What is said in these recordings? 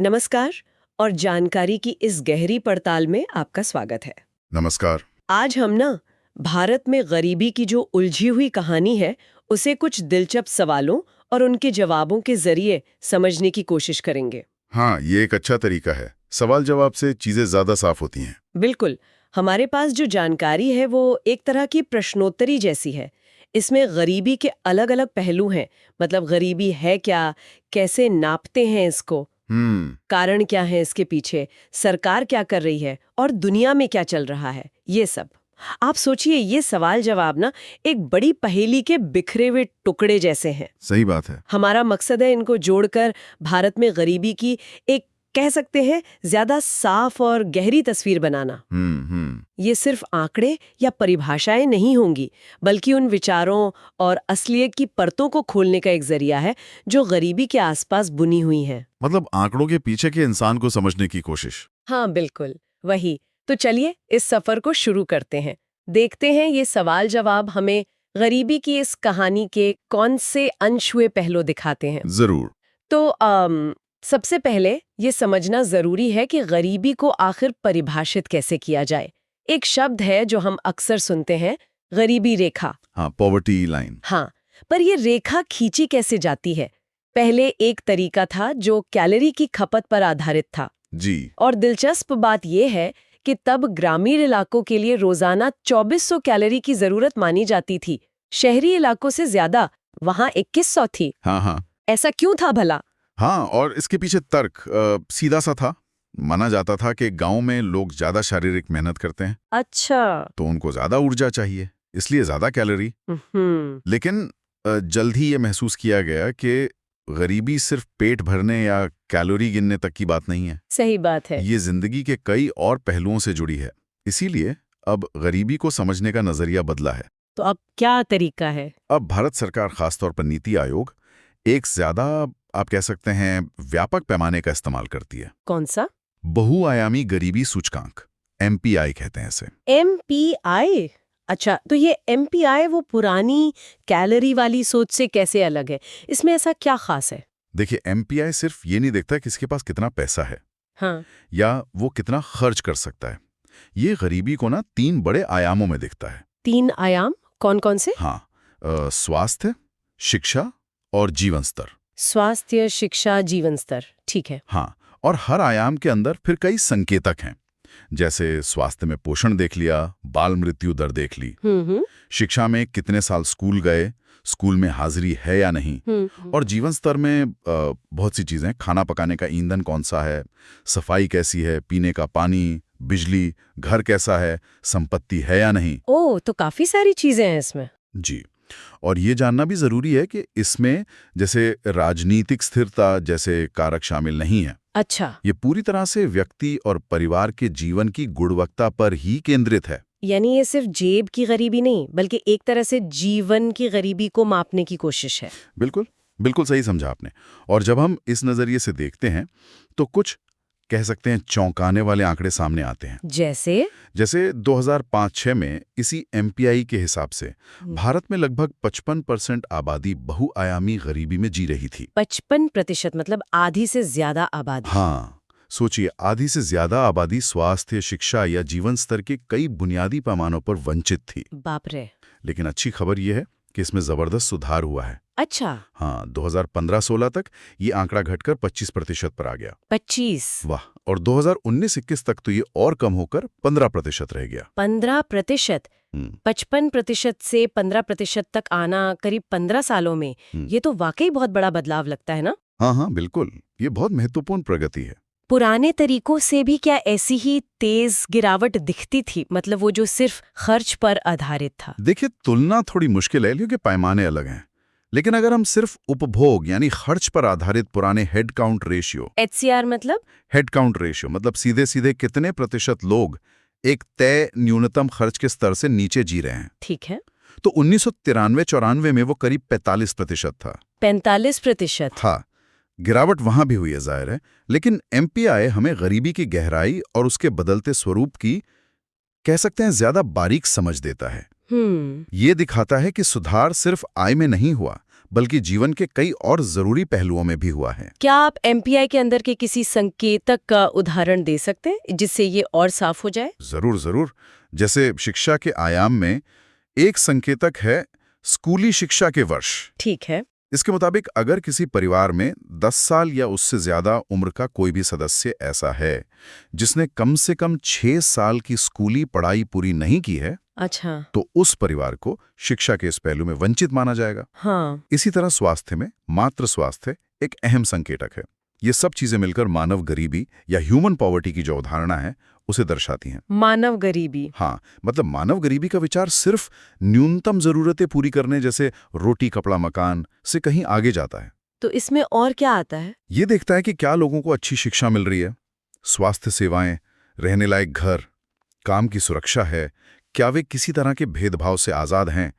नमस्कार और जानकारी की इस गहरी पड़ताल में आपका स्वागत है। नमस्कार। आज हम ना भारत में गरीबी की जो उलझी हुई कहानी है उसे कुछ दिलचस्प सवालों और उनके जवाबों के जरिए समझने की कोशिश करेंगे। हाँ, ये एक अच्छा तरीका है। सवाल जवाब से चीजें ज्यादा साफ होती हैं। बिल्कुल। हमारे पास जो जानकारी है वो एक तरह की प्रश्नोत्तरी जैसी है। इसमें गरीबी के अलग अलग पहलू हैं। मतलब गरीबी है क्या, कैसे नापते हैं इसको, कारण क्या है इसके पीछे, सरकार क्या कर रही है और दुनिया में क्या चल रहा है, ये सब। आप सोचिए, ये सवाल जवाब ना एक बड़ी पहेली के बिखरे हुए टुकड़े जैसे हैं। सही बात है। हमारा मकसद है इनको जोड़कर भारत में गरीबी की एक, कह सकते हैं, ज्यादा साफ और गहरी तस्वीर बनाना। ये सिर्फ आंकड़े या परिभाषाएं नहीं होंगी, बल्कि उन विचारों और असलियत की परतों को खोलने का एक जरिया है जो गरीबी के आसपास बुनी हुई है। मतलब आंकड़ों के पीछे के इंसान को समझने की कोशिश। हाँ बिल्कुल, वही। तो चलिए इस सफर को शुरू करते हैं। देखते हैं ये सवाल जवाब हमें गरीबी की इस कहानी के कौन से अनछुए पहलू दिखाते हैं। जरूर। तो सबसे पहले ये समझना जरूरी है कि गरीबी को आखिर परिभाषित कैसे किया जाए। एक शब्द है जो हम अक्सर सुनते हैं, गरीबी रेखा। हाँ, पॉवर्टी लाइन। हाँ, पर ये रेखा खींची कैसे जाती है? पहले एक तरीका था जो कैलोरी की खपत पर आधारित था। जी। और दिलचस्प बात यह है कि तब ग्रामीण इलाकों के लिए रोजाना 2400 कैलोरी की जरूरत मानी जाती थी। शहरी इलाकों से ज्यादा, वहां 2100 थी। हाँ। ऐसा क्यों था भला? हाँ, और इसके पीछे तर्क सीधा सा था। माना जाता था कि गांव में लोग ज्यादा शारीरिक मेहनत करते हैं, अच्छा। तो उनको ज्यादा ऊर्जा चाहिए, इसलिए ज्यादा कैलोरी। लेकिन जल्द ही ये महसूस किया गया कि गरीबी सिर्फ पेट भरने या कैलोरी गिनने तक की बात नहीं है। सही बात है। ये जिंदगी के कई और पहलुओं से जुड़ी है। इसीलिए अब गरीबी को समझने का नजरिया बदला है। तो अब क्या तरीका है? अब भारत सरकार, खासतौर पर नीति आयोग, एक ज्यादा, आप कह सकते हैं, व्यापक पैमाने का इस्तेमाल करती है। कौन सा? बहुआयामी गरीबी सूचकांक, MPI कहते हैं इसे। MPI? अच्छा, तो ये MPI वो पुरानी कैलोरी वाली सोच से कैसे अलग है? इसमें ऐसा क्या खास है? देखिए, MPI सिर्फ ये नहीं देखता कि किसके पास कितना पैसा है, हाँ। या वो कितना खर्च कर सकता है। ये गरीबी को ना 3 बड़े आयामों में दिखता है। 3 आयाम? कौन कौन से? हाँ, स्वास्थ्य, शिक्षा और जीवन स्तर। स्वास्थ्य, शिक्षा, जीवन स्तर, ठीक है। हाँ, और हर आयाम के अंदर फिर कई संकेतक हैं। जैसे स्वास्थ्य में पोषण देख लिया, बाल मृत्यु दर देख ली। शिक्षा में कितने साल स्कूल गए, स्कूल में हाजिरी है या नहीं। और जीवन स्तर में बहुत सी चीजें, खाना पकाने का ईंधन कौन सा है, सफाई कैसी है, पीने का पानी, बिजली, घर कैसा है, संपत्ति है या नहीं। ओह, तो काफी सारी चीजें हैं इसमें। जी। और ये जानना भी जरूरी है कि इसमें जैसे राजनीतिक स्थिरता जैसे कारक शामिल नहीं है। अच्छा। ये पूरी तरह से व्यक्ति और परिवार के जीवन की गुणवत्ता पर ही केंद्रित है। यानी ये सिर्फ जेब की गरीबी नहीं, बल्कि एक तरह से जीवन की गरीबी को मापने की कोशिश है। बिल्कुल, बिल्कुल सही समझा आपने। और जब हम इस नजरिए से देखते हैं तो कुछ, कह सकते हैं, चौंकाने वाले आंकड़े सामने आते हैं। जैसे 2005-06 में इसी MPI के हिसाब से भारत में लगभग 55% आबादी बहुआयामी गरीबी में जी रही थी। 55%? मतलब आधी से ज्यादा आबादी। हाँ, सोचिए, आधी से ज्यादा आबादी स्वास्थ्य, शिक्षा या जीवन स्तर के कई बुनियादी पैमानों पर वंचित थी। बाप रे। लेकिन अच्छी खबर यह है कि इसमें जबरदस्त सुधार हुआ है। अच्छा। हाँ, 2015-16 तक ये आंकड़ा घटकर 25% पर आ गया। 25? वाह। और 2019-21 तक तो ये और कम होकर 15% रह गया। 15%? 55% से 15% तक आना करीब 15 सालों में, ये तो वाकई बहुत बड़ा बदलाव लगता है ना? हाँ, बिल्कुल। ये बहुत महत्वपूर्ण प्रगति है। पुराने तरीकों से भी क्या ऐसी ही तेज गिरावट दिखती थी? मतलब वो जो सिर्फ खर्च पर आधारित था। देखिए, तुलना थोड़ी मुश्किल है क्योंकि पैमाने अलग हैं। लेकिन अगर हम सिर्फ उपभोग यानी खर्च पर आधारित पुराने हेड काउंट रेशियो, HCR मतलब? हेड काउंट रेशियो मतलब सीधे सीधे कितने प्रतिशत लोग एक तय न्यूनतम खर्च के स्तर से नीचे जी रहे हैं, ठीक है, तो 1993-94 में वो करीब 45% था। 45%? हाँ, गिरावट वहां भी हुई है, जाहिर है। लेकिन MPI हमें गरीबी की गहराई और उसके बदलते स्वरूप की, कह सकते हैं, ज्यादा बारीक समझ देता है। ये दिखाता है कि सुधार सिर्फ आय में नहीं हुआ, बल्कि जीवन के कई और जरूरी पहलुओं में भी हुआ है। क्या आप एमपीआई के अंदर के किसी संकेतक का उदाहरण दे सकते हैं जिससे ये और साफ हो जाए? जरूर जरूर। जैसे शिक्षा के आयाम में एक संकेतक है स्कूली शिक्षा के वर्ष। ठीक है। इसके मुताबिक अगर किसी परिवार में 10 साल या उससे ज्यादा उम्र का कोई भी सदस्य ऐसा है जिसने कम से कम 6 साल की स्कूली पढ़ाई पूरी नहीं की है, अच्छा। तो उस परिवार को शिक्षा के इस पहलू में वंचित माना जाएगा। हाँ। इसी तरह स्वास्थ्य में मातृ स्वास्थ्य एक अहम संकेतक है। ये सब चीजें मिलकर मानव गरीबी या ह्यूमन पॉवर्टी की जो अवधारणा है उसे दर्शाती हैं। मानव गरीबी। हाँ, मतलब मानव गरीबी का विचार सिर्फ न्यूनतम जरूरतें पूरी करने जैसे रोटी कपड़ा मकान से कहीं आगे जाता है। तो इसमें और क्या आता है? ये देखता है कि क्या लोगों को अच्छी शिक्षा मिल रही है, स्वास्थ्य सेवाएं, रहने लायक घर, काम की सुरक्षा है, क्या वे किसी तरह के भेदभाव से आजाद हैं।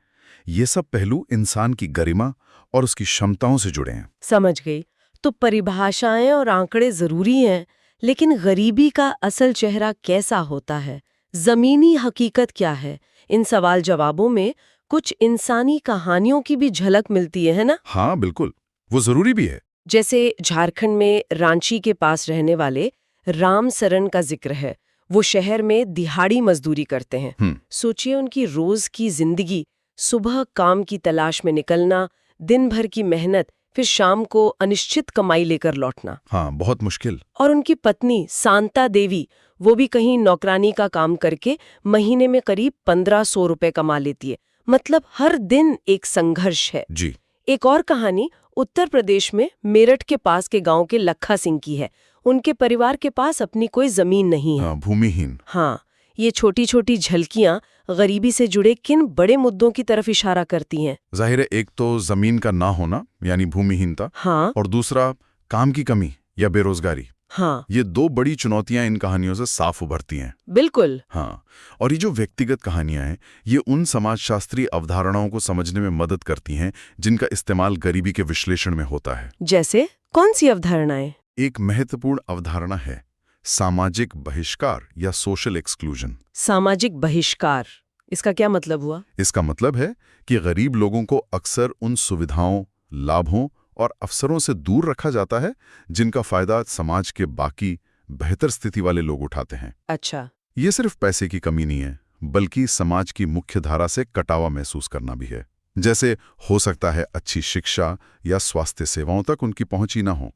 ये सब पहलू इंसान की गरिमा और उसकी क्षमताओं से जुड़े हैं। समझ गई। तो परिभाषाएं और आंकड़े जरूरी हैं, लेकिन गरीबी का असल चेहरा कैसा होता है? जमीनी हकीकत क्या है? इन सवाल जवाबों में कुछ इंसानी कहानियों की भी झलक मिलती है ना? हाँ बिल्कुल, वो जरूरी भी है। जैसे झारखंड में रांची के पास रहने वाले राम सरन का जिक्र है। वो शहर में दिहाड़ी मजदूरी करते हैं। सोचिए उनकी रोज की जिंदगी, सुबह काम की तलाश में निकलना, दिन भर की मेहनत, फिर शाम को अनिश्चित कमाई लेकर लौटना। हाँ, बहुत मुश्किल। और उनकी पत्नी शांता देवी, वो भी कहीं नौकरानी का काम करके महीने में करीब 1500 रुपए कमा लेती है। मतलब हर दिन एक संघर्ष है जी। एक और कहानी उत्तर प्रदेश में मेरठ के पास के गांव के लखा सिंह की है। उनके परिवार के पास अपनी कोई जमीन नहीं है। भूमिहीन। हाँ, ये छोटी छोटी झलकियां गरीबी से जुड़े किन बड़े मुद्दों की तरफ इशारा करती हैं? जाहिर है, एक तो जमीन का ना होना यानी भूमिहीनता। हाँ। और दूसरा काम की कमी या बेरोजगारी। हाँ। ये दो बड़ी चुनौतियां इन कहानियों से साफ उभरती हैं। बिल्कुल। हाँ, और ये जो व्यक्तिगत कहानियां हैं, ये उन समाजशास्त्री अवधारणाओं को समझने में मदद करती हैं जिनका इस्तेमाल गरीबी के विश्लेषण में होता है। जैसे कौन सी अवधारणाएं? एक महत्वपूर्ण अवधारणा है सामाजिक बहिष्कार या सोशल एक्सक्लूजन। सामाजिक बहिष्कार, इसका क्या मतलब हुआ? इसका मतलब है कि गरीब लोगों को अक्सर उन सुविधाओं, लाभों और अवसरों से दूर रखा जाता है जिनका फायदा समाज के बाकी बेहतर स्थिति वाले लोग उठाते हैं। अच्छा। ये सिर्फ पैसे की कमी नहीं है, बल्कि समाज की मुख्य धारा से कटावा महसूस करना भी है। जैसे हो सकता है अच्छी शिक्षा या स्वास्थ्य सेवाओं तक उनकी पहुंच ही ना हो,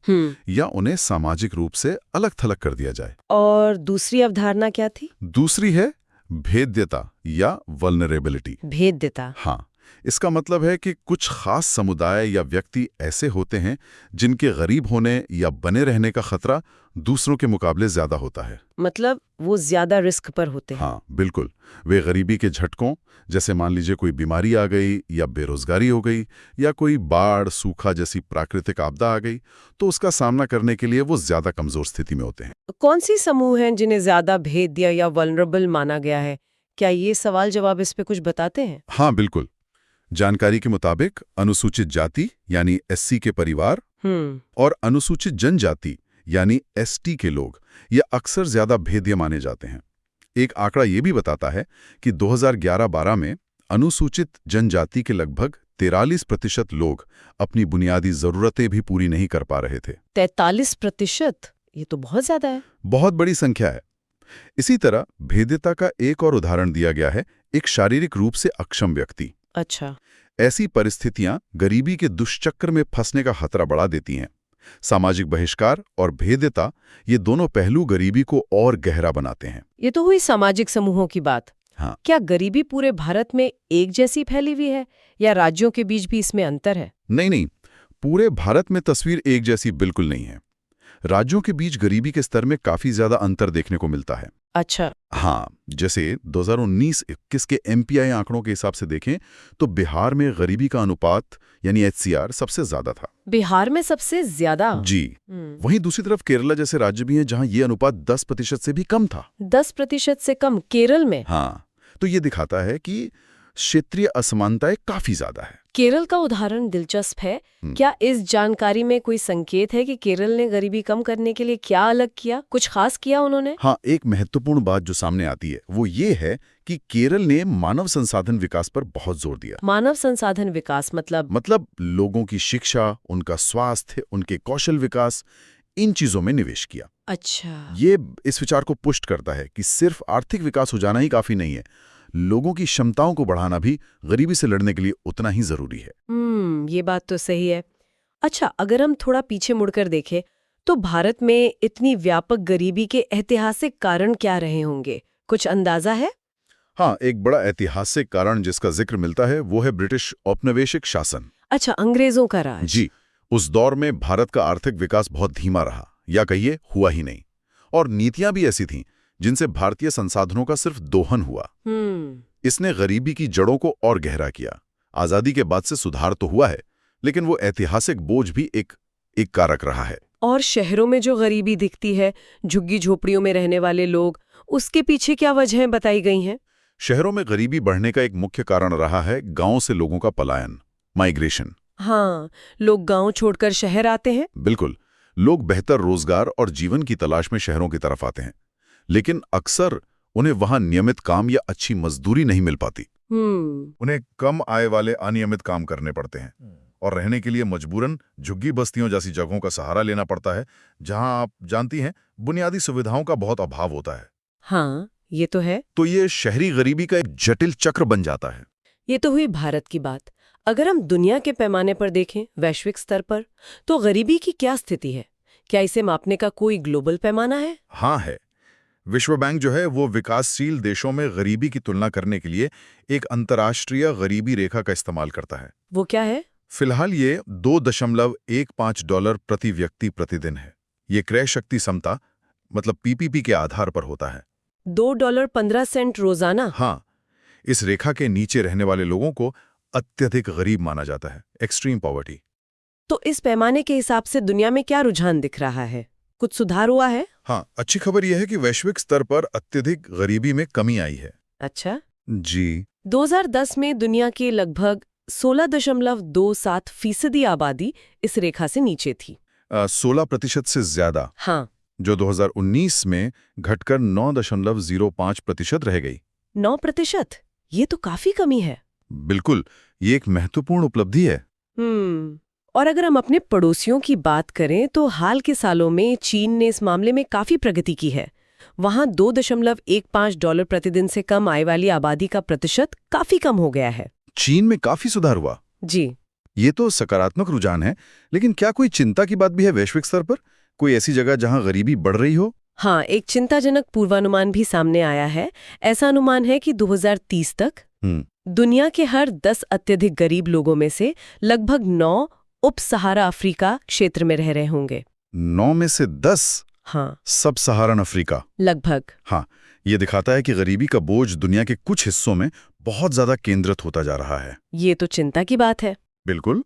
या उन्हें सामाजिक रूप से अलग थलग कर दिया जाए। और दूसरी अवधारणा क्या थी? दूसरी है भेद्यता या वल्नरेबिलिटी। भेद्यता। हाँ, इसका मतलब है कि कुछ खास समुदाय या व्यक्ति ऐसे होते हैं जिनके गरीब होने या बने रहने का खतरा दूसरों के मुकाबले ज्यादा होता है। मतलब वो ज्यादा रिस्क पर होते हैं। हाँ बिल्कुल, वे गरीबी के झटकों, जैसे मान लीजिए कोई बीमारी आ गई या बेरोजगारी हो गई या कोई बाढ़ सूखा जैसी प्राकृतिक आपदा आ गई, तो उसका सामना करने के लिए वो ज्यादा कमजोर स्थिति में होते हैं। कौन सी समूह हैं जिन्हें ज्यादा भेद्य या वल्नरेबल माना गया है? क्या ये सवाल जवाब इस पे कुछ बताते हैं? हाँ बिल्कुल। जानकारी के मुताबिक अनुसूचित जाति यानी एससी के परिवार और अनुसूचित जनजाति यानी एसटी के लोग ये अक्सर ज्यादा भेद्य माने जाते हैं। एक आंकड़ा ये भी बताता है कि 2011-12 में अनुसूचित जनजाति के लगभग 43% लोग अपनी बुनियादी जरूरतें भी पूरी नहीं कर पा रहे थे। 43%? ये तो बहुत ज्यादा है। बहुत बड़ी संख्या है। इसी तरह भेद्यता का एक और उदाहरण दिया गया है, एक शारीरिक रूप से अक्षम व्यक्ति। अच्छा। ऐसी परिस्थितियां गरीबी के दुष्चक्र में फंसने का खतरा बढ़ा देती हैं। सामाजिक बहिष्कार और भेद्यता, ये दोनों पहलू गरीबी को और गहरा बनाते हैं। ये तो हुई सामाजिक समूहों की बात। हाँ। क्या गरीबी पूरे भारत में एक जैसी फैली हुई है या राज्यों के बीच भी इसमें अंतर है? नहीं, पूरे भारत में तस्वीर एक जैसी बिल्कुल नहीं है। राज्यों के बीच गरीबी के स्तर में काफी ज्यादा अंतर देखने को मिलता है। अच्छा। हाँ, जैसे 2019-21 के एमपीआई आंकड़ों के हिसाब से देखें तो बिहार में गरीबी का अनुपात यानी एचसीआर सबसे ज्यादा था। बिहार में सबसे ज्यादा? जी। वहीं दूसरी तरफ केरला जैसे राज्य भी हैं जहां ये अनुपात 10% से भी कम था। 10% से कम केरल में? हाँ, तो ये दिखाता है कि क्षेत्रीय असमानताएं काफी ज्यादा है। केरल का उदाहरण दिलचस्प है। क्या इस जानकारी में कोई संकेत है कि केरल ने गरीबी कम करने के लिए क्या अलग किया, कुछ खास किया उन्होंने? हाँ, एक महत्वपूर्ण बात जो सामने आती है वो ये है कि केरल ने मानव संसाधन विकास पर बहुत जोर दिया। मानव संसाधन विकास मतलब लोगों की शिक्षा, उनका स्वास्थ्य, उनके कौशल विकास, इन चीजों में निवेश किया। अच्छा, ये इस विचार को पुष्ट करता है कि सिर्फ आर्थिक विकास हो जाना ही काफी नहीं है, लोगों की क्षमताओं को बढ़ाना भी गरीबी से लड़ने के लिए उतना ही जरूरी है। ये बात तो सही है। अच्छा, अगर हम थोड़ा पीछे मुड़कर देखें तो भारत में इतनी व्यापक गरीबी के ऐतिहासिक कारण क्या रहे होंगे, कुछ अंदाजा है? हाँ, एक बड़ा ऐतिहासिक कारण जिसका जिक्र मिलता है वो है ब्रिटिश औपनिवेशिक शासन। अच्छा, अंग्रेजों का राज। जी, उस दौर में भारत का आर्थिक विकास बहुत धीमा रहा, या कहिए हुआ ही नहीं, और नीतियां भी ऐसी थीं जिनसे भारतीय संसाधनों का सिर्फ दोहन हुआ। इसने गरीबी की जड़ों को और गहरा किया। आजादी के बाद से सुधार तो हुआ है, लेकिन वो ऐतिहासिक बोझ भी एक कारक रहा है। और शहरों में जो गरीबी दिखती है, झुग्गी झोपड़ियों में रहने वाले लोग, उसके पीछे क्या वजहें बताई गई हैं? शहरों में गरीबी बढ़ने का एक मुख्य कारण रहा है गांव से लोगों का पलायन, माइग्रेशन। हाँ, लोग गांव छोड़कर शहर आते हैं। बिल्कुल, लोग बेहतर रोजगार और जीवन की तलाश में शहरों की तरफ आते हैं, लेकिन अक्सर उन्हें वहां नियमित काम या अच्छी मजदूरी नहीं मिल पाती। उन्हें कम आय वाले अनियमित काम करने पड़ते हैं और रहने के लिए मजबूरन झुग्गी बस्तियों जैसी जगहों का सहारा लेना पड़ता है, जहां आप जानती हैं बुनियादी सुविधाओं का बहुत अभाव होता है। हाँ, ये तो है। तो ये शहरी गरीबी का एक जटिल चक्र बन जाता है। ये तो हुई भारत की बात। अगर हम दुनिया के पैमाने पर देखें, वैश्विक स्तर पर, तो गरीबी की क्या स्थिति है? क्या इसे मापने का कोई ग्लोबल पैमाना है? हाँ है। विश्व बैंक जो है वो विकासशील देशों में गरीबी की तुलना करने के लिए एक अंतर्राष्ट्रीय गरीबी रेखा का इस्तेमाल करता है। वो क्या है? फिलहाल ये $2.15 प्रति व्यक्ति प्रतिदिन है। ये क्रय शक्ति समता मतलब पीपीपी के आधार पर होता है। $2.15 रोजाना? हाँ, इस रेखा के नीचे रहने वाले लोगों को अत्यधिक गरीब माना जाता है, एक्सट्रीम पॉवर्टी। तो इस पैमाने के हिसाब से दुनिया में क्या रुझान दिख रहा है? कुछ सुधार हुआ है? हाँ, अच्छी खबर यह है कि वैश्विक स्तर पर अत्यधिक गरीबी में कमी आई है। अच्छा जी। 2010 में दुनिया की लगभग 16.27% आबादी इस रेखा से नीचे थी। 16% से ज्यादा। हाँ, जो 2019 में घटकर 9.05% रह गई। 9%? ये तो काफी कमी है। बिल्कुल, ये एक महत्वपूर्ण उपलब्धि है। और अगर हम अपने पड़ोसियों की बात करें तो हाल के सालों में चीन ने इस मामले में काफी प्रगति की है। वहां $2.15 प्रतिदिन से कम आय वाली आबादी का प्रतिशत काफी कम हो गया है। चीन में काफी सुधार हुआ। जी, ये तो सकारात्मक रुझान है, लेकिन क्या कोई चिंता की बात भी है वैश्विक स्तर पर? कोई ऐसी जगह जहां गरीबी बढ़ रही हो? हाँ, एक चिंताजनक पूर्वानुमान भी सामने आया है। ऐसा अनुमान है कि 2030 तक दुनिया के हर 10 अत्यधिक गरीब लोगों में से लगभग 9 उप सहारा अफ्रीका क्षेत्र में रह रहे होंगे। 9 में से 10? हाँ, सब सहारन अफ्रीका लगभग। हाँ, ये दिखाता है कि गरीबी का बोझ दुनिया के कुछ हिस्सों में बहुत ज्यादा केंद्रित होता जा रहा है। ये तो चिंता की बात है। बिल्कुल,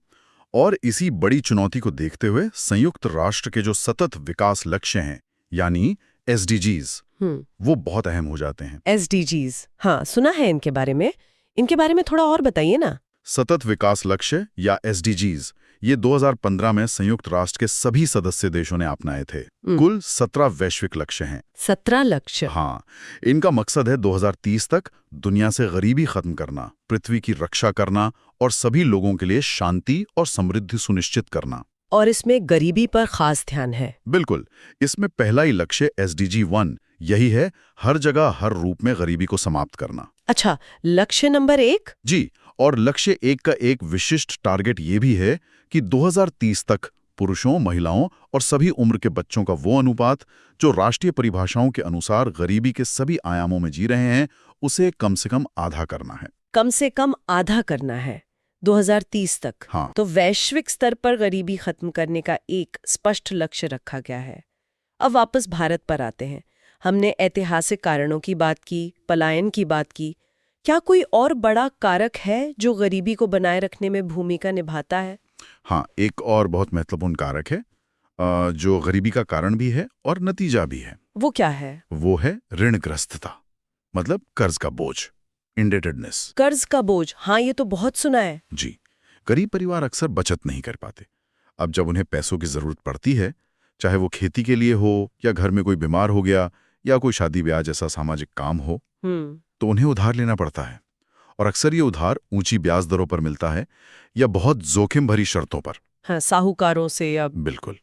और इसी बड़ी चुनौती को देखते हुए संयुक्त राष्ट्र के जो सतत विकास लक्ष्य हैं, यानी SDGs, वो बहुत अहम हो जाते हैं। SDGs, हाँ, सुना है इनके बारे में। इनके बारे में थोड़ा और बताइए ना। सतत विकास लक्ष्य या SDGs ये 2015 में संयुक्त राष्ट्र के सभी सदस्य देशों ने अपनाए थे। कुल 17 वैश्विक लक्ष्य हैं। 17 लक्ष्य? हाँ, इनका मकसद है 2030 तक दुनिया से गरीबी खत्म करना, पृथ्वी की रक्षा करना और सभी लोगों के लिए शांति और समृद्धि सुनिश्चित करना। और इसमें गरीबी पर खास ध्यान है। बिल्कुल, इसमें पहला ही लक्ष्य SDG 1 यही है, हर जगह हर रूप में गरीबी को समाप्त करना। अच्छा, लक्ष्य नंबर 1? जी, और लक्ष्य 1 का एक विशिष्ट टारगेट ये भी है कि 2030 तक पुरुषों, महिलाओं और सभी उम्र के बच्चों का वो अनुपात जो राष्ट्रीय परिभाषाओं के अनुसार गरीबी के सभी आयामों में जी रहे हैं, उसे कम से कम आधा करना है। कम से कम आधा करना है 2030 तक। हाँ। तो वैश्विक स्तर पर गरीबी खत्म करने का एक स्पष्ट लक्ष्य रखा गया है। अब वापस भारत पर आते हैं। हमने ऐतिहासिक कारणों की बात की, पलायन की बात की। क्या कोई और बड़ा कारक है जो गरीबी को बनाए रखने में भूमिका निभाता है? हाँ, एक और बहुत महत्वपूर्ण कारक है जो गरीबी का कारण भी है और नतीजा भी है। वो क्या है? वो है ऋणग्रस्तता, मतलब कर्ज का बोझ। इंडेटेडनेस। कर्ज का बोझ, हाँ ये तो बहुत सुना है। जी, गरीब परिवार अक्सर बचत नहीं कर पाते। अब जब उन्हें पैसों की जरूरत पड़ती है, चाहे वो खेती के लिए हो या घर में कोई बीमार हो गया या कोई शादी ब्याह जैसा सामाजिक काम हो, तो उन्हें उधार लेना पड़ता है। और अक्सर ये उधार ऊंची ब्याज दरों पर मिलता है या बहुत जोखिम भरी शर्तों पर। हाँ, साहूकारों से या बिल्कुल।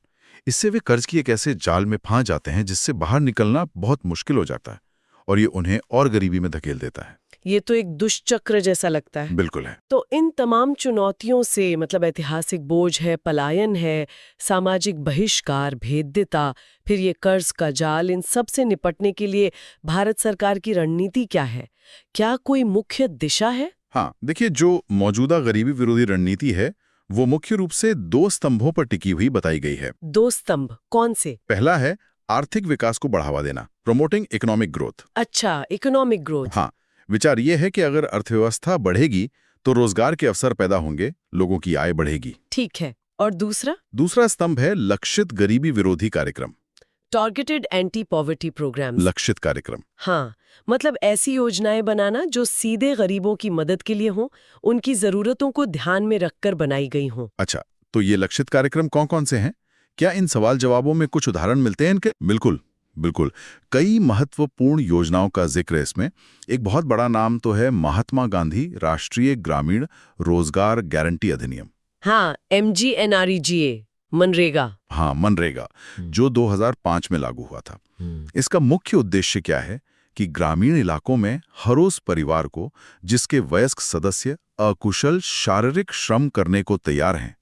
इससे वे कर्ज की एक ऐसे जाल में फंस जाते हैं जिससे बाहर निकलना बहुत मुश्किल हो जाता है और ये उन्हें और गरीबी में धकेल देता है। ये तो एक दुष्चक्र जैसा लगता है। बिल्कुल है। तो इन तमाम चुनौतियों से, मतलब ऐतिहासिक बोझ है, पलायन है, सामाजिक बहिष्कार, भेद्यता, फिर ये कर्ज का जाल, इन सब से निपटने के लिए भारत सरकार की रणनीति क्या है? क्या कोई मुख्य दिशा है? हाँ, देखिए, जो मौजूदा गरीबी विरोधी रणनीति है वो मुख्य रूप से 2 स्तंभों पर टिकी हुई बताई गई है। 2 स्तंभ कौन से? पहला है आर्थिक विकास को बढ़ावा देना, प्रोमोटिंग इकोनॉमिक ग्रोथ। अच्छा, इकोनॉमिक ग्रोथ। हाँ, विचार ये है कि अगर अर्थव्यवस्था बढ़ेगी तो रोजगार के अवसर पैदा होंगे, लोगों की आय बढ़ेगी। ठीक है। और दूसरा? दूसरा स्तंभ है लक्षित गरीबी विरोधी कार्यक्रम। Targeted anti poverty programmes. लक्षित कार्यक्रम। हाँ, मतलब ऐसी योजनाएं बनाना जो सीधे गरीबों की मदद के लिए हों, उनकी जरूरतों को ध्यान में रखकर बनाई गई हों। अच्छा, तो ये लक्षित कार्यक्रम कौन कौन से हैं? क्या इन सवाल जवाबों में कुछ उदाहरण मिलते हैं इनके? बिल्कुल बिल्कुल, कई महत्वपूर्ण योजनाओं का जिक्र है इसमें। एक बहुत बड़ा नाम तो है महात्मा गांधी राष्ट्रीय ग्रामीण रोजगार गारंटी अधिनियम। हाँ, MGNREGA, मनरेगा। हाँ, मनरेगा, जो 2005 में लागू हुआ था। इसका मुख्य उद्देश्य क्या है कि ग्रामीण इलाकों में हर उस परिवार को जिसके वयस्क सदस्य अकुशल शारीरिक श्रम करने को तैयार हैं,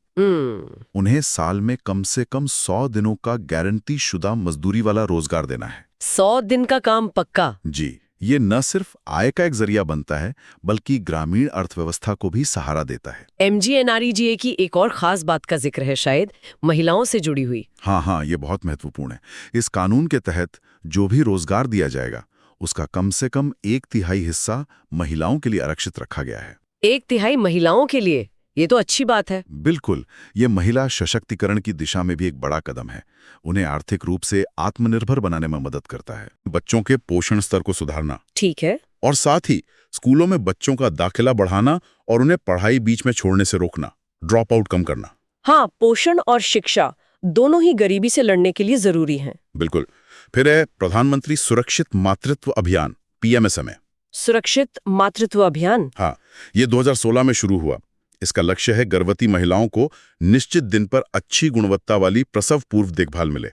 उन्हें साल में कम से कम 100 दिनों का गारंटी शुदा मजदूरी वाला रोजगार देना है। 100 दिन का काम पक्का? जी, ये न सिर्फ आय का एक जरिया बनता है बल्कि ग्रामीण अर्थव्यवस्था को भी सहारा देता है। MGNREGA की एक और खास बात का जिक्र है, शायद महिलाओं से जुड़ी हुई। हाँ, ये बहुत महत्वपूर्ण है। इस कानून के तहत जो भी रोजगार दिया जाएगा उसका कम से कम 1/3 हिस्सा महिलाओं के लिए आरक्षित रखा गया है। 1/3 महिलाओं के लिए? ये तो अच्छी बात है। बिल्कुल, ये महिला सशक्तिकरण की दिशा में भी एक बड़ा कदम है। उन्हें आर्थिक रूप से आत्मनिर्भर बनाने में मदद करता है। बच्चों के पोषण स्तर को सुधारना, ठीक है, और साथ ही स्कूलों में बच्चों का दाखिला बढ़ाना और उन्हें पढ़ाई बीच में छोड़ने से रोकना, ड्रॉप आउट कम करना। हाँ, पोषण और शिक्षा दोनों ही गरीबी से लड़ने के लिए जरूरी हैं। बिल्कुल। फिर है प्रधानमंत्री सुरक्षित मातृत्व अभियान, PMSMA। सुरक्षित मातृत्व अभियान? हाँ, ये 2016 में शुरू हुआ। इसका लक्ष्य है गर्भवती महिलाओं को निश्चित दिन पर अच्छी गुणवत्ता वाली प्रसव पूर्व देखभाल मिले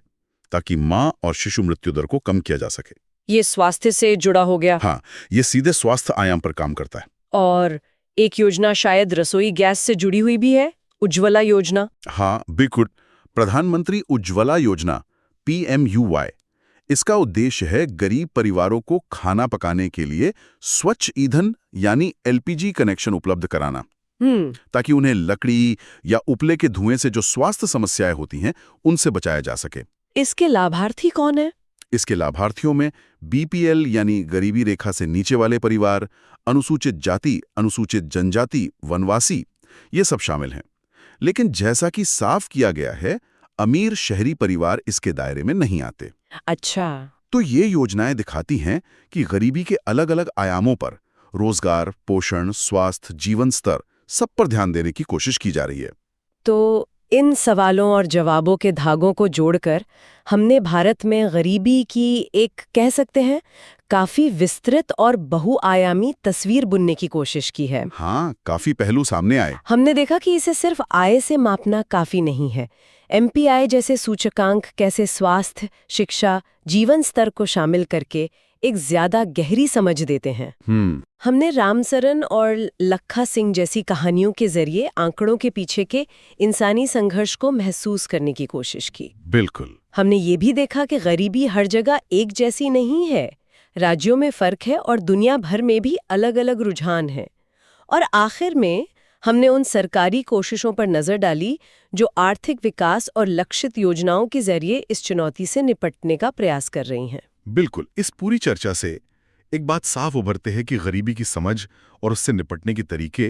ताकि मां और शिशु मृत्यु दर को कम किया जा सके। ये स्वास्थ्य से जुड़ा हो गया? हाँ, ये सीधे स्वास्थ्य आयाम पर काम करता है। और एक योजना शायद रसोई गैस से जुड़ी हुई भी है, उज्ज्वला योजना। हाँ, बिल्कुल, प्रधानमंत्री उज्ज्वला योजना, PMUY। इसका उद्देश्य है गरीब परिवारों को खाना पकाने के लिए स्वच्छ ईंधन यानी LPG कनेक्शन उपलब्ध कराना, ताकि उन्हें लकड़ी या उपले के धुएं से जो स्वास्थ्य समस्याएं होती हैं उनसे बचाया जा सके। इसके लाभार्थी कौन है? इसके लाभार्थियों में BPL यानी गरीबी रेखा से नीचे वाले परिवार, अनुसूचित जाति, अनुसूचित जनजाति, वनवासी, ये सब शामिल हैं। लेकिन जैसा कि साफ किया गया है, अमीर शहरी परिवार इसके दायरे में नहीं आते। अच्छा, तो ये योजनाएं दिखाती हैं कि गरीबी के अलग अलग आयामों पर रोजगार, पोषण, स्वास्थ्य, जीवन स्तर, सब पर ध्यान देने की कोशिश की जा रही है। तो इन सवालों और जवाबों के धागों को जोड़कर हमने भारत में गरीबी की एक, कह सकते हैं, काफी विस्तृत और बहुआयामी तस्वीर बुनने की कोशिश की है। हाँ, काफी पहलू सामने आए। हमने देखा कि इसे सिर्फ आय से मापना काफी नहीं है। MPI जैसे सूचकांक कैसे स्वास्थ्य, शिक्षा, जीवन स्तर को शामिल करके एक ज्यादा गहरी समझ देते हैं। हमने रामसरन और लखा सिंह जैसी कहानियों के जरिए आंकड़ों के पीछे के इंसानी संघर्ष को महसूस करने की कोशिश की। बिल्कुल। हमने ये भी देखा कि गरीबी हर जगह एक जैसी नहीं है, राज्यों में फर्क है और दुनिया भर में भी अलग अलग रुझान हैं। और आखिर में हमने उन सरकारी कोशिशों पर नजर डाली जो आर्थिक विकास और लक्षित योजनाओं के जरिए इस चुनौती से निपटने का प्रयास कर रही हैं। बिल्कुल। इस पूरी चर्चा से एक बात साफ उभरते है कि गरीबी की समझ और उससे निपटने के तरीके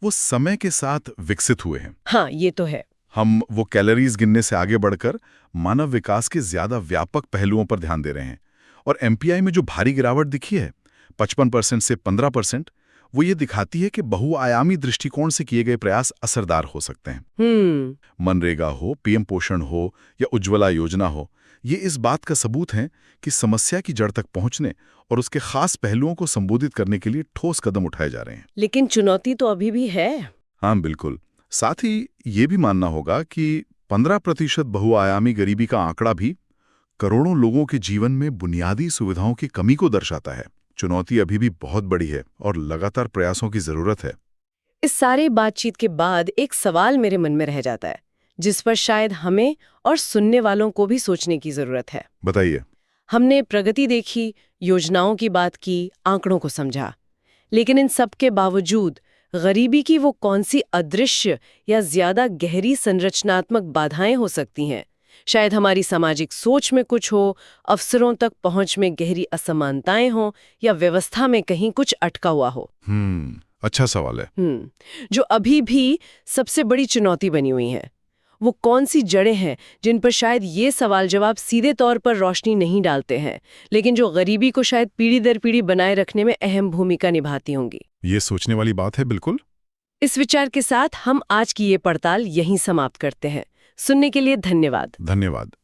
वो समय के साथ विकसित हुए हैं। हाँ, ये तो है। हम वो कैलोरीज गिनने से आगे बढ़कर मानव विकास के ज्यादा व्यापक पहलुओं पर ध्यान दे रहे हैं। और MPI में जो भारी गिरावट दिखी है, 55% से 15%, वो ये दिखाती है कि बहुआयामी दृष्टिकोण से किए गए प्रयास असरदार हो सकते हैं। मनरेगा हो, पीएम पोषण हो या उज्ज्वला योजना हो, ये इस बात का सबूत है कि समस्या की जड़ तक पहुंचने और उसके खास पहलुओं को संबोधित करने के लिए ठोस कदम उठाए जा रहे हैं। लेकिन चुनौती तो अभी भी है। हाँ, बिल्कुल। साथ ही ये भी मानना होगा कि 15% बहुआयामी गरीबी का आंकड़ा भी करोड़ों लोगों के जीवन में बुनियादी सुविधाओं की कमी को दर्शाता है। चुनौती अभी भी बहुत बड़ी है और लगातार प्रयासों की जरूरत है। इस सारे बातचीत के बाद एक सवाल मेरे मन में रह जाता है, जिस पर शायद हमें और सुनने वालों को भी सोचने की जरूरत है। बताइए। हमने प्रगति देखी, योजनाओं की बात की, आंकड़ों को समझा, लेकिन इन सब के बावजूद गरीबी की वो कौन सी अदृश्य या ज्यादा गहरी संरचनात्मक बाधाएं हो सकती हैं? शायद हमारी सामाजिक सोच में कुछ हो, अवसरों तक पहुंच में गहरी असमानताएं हो, या व्यवस्था में कहीं कुछ अटका हुआ हो। अच्छा सवाल है। जो अभी भी सबसे बड़ी चुनौती बनी हुई है, वो कौन सी जड़ें हैं जिन पर शायद ये सवाल जवाब सीधे तौर पर रोशनी नहीं डालते हैं, लेकिन जो गरीबी को शायद पीढ़ी दर पीढ़ी बनाए रखने में अहम भूमिका निभाती होंगी? ये सोचने वाली बात है, बिल्कुल। इस विचार के साथ हम आज की ये पड़ताल यहीं समाप्त करते हैं। सुनने के लिए धन्यवाद। धन्यवाद।